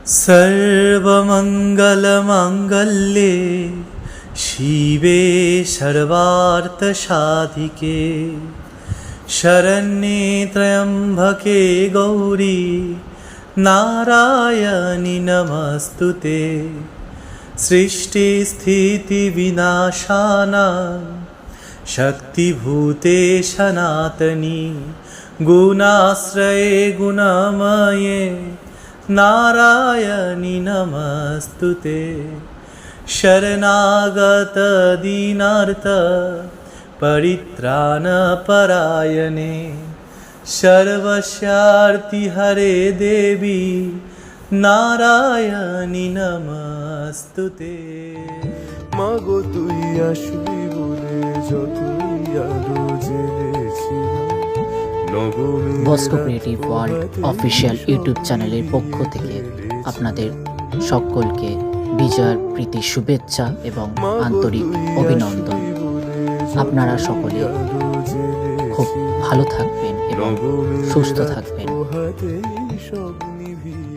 सर्वमङ्गलमाङ्गल्ये शिवे सर्वार्थसाधिके शरण्ये त्र्यम्बके गौरी नारायणि नमस्तुते। सृष्टिस्थितिविनाशानां शक्तिभूते सनातनी गुणाश्रये गुणमये नारायणि नमस्तुते। शरणागत दीनार्थ परित्राणपरायणे सर्वस्यार्ति हरे देवी नारायणि नमस्तुते। মাগো তুই আসবি বলে যতই আলো জ্বেলেছিলাম নবমী Bosco creative world official YouTube চ্যানেলের পক্ষ থেকে আপনাদের সকলকে বিজয়ের প্রীতি শুভেচ্ছা এবং আন্তরিক অভিনন্দন। আপনারা সকলে খুব ভালো থাকবেন এবং সুস্থ থাকবেন। সব নিভিয়ে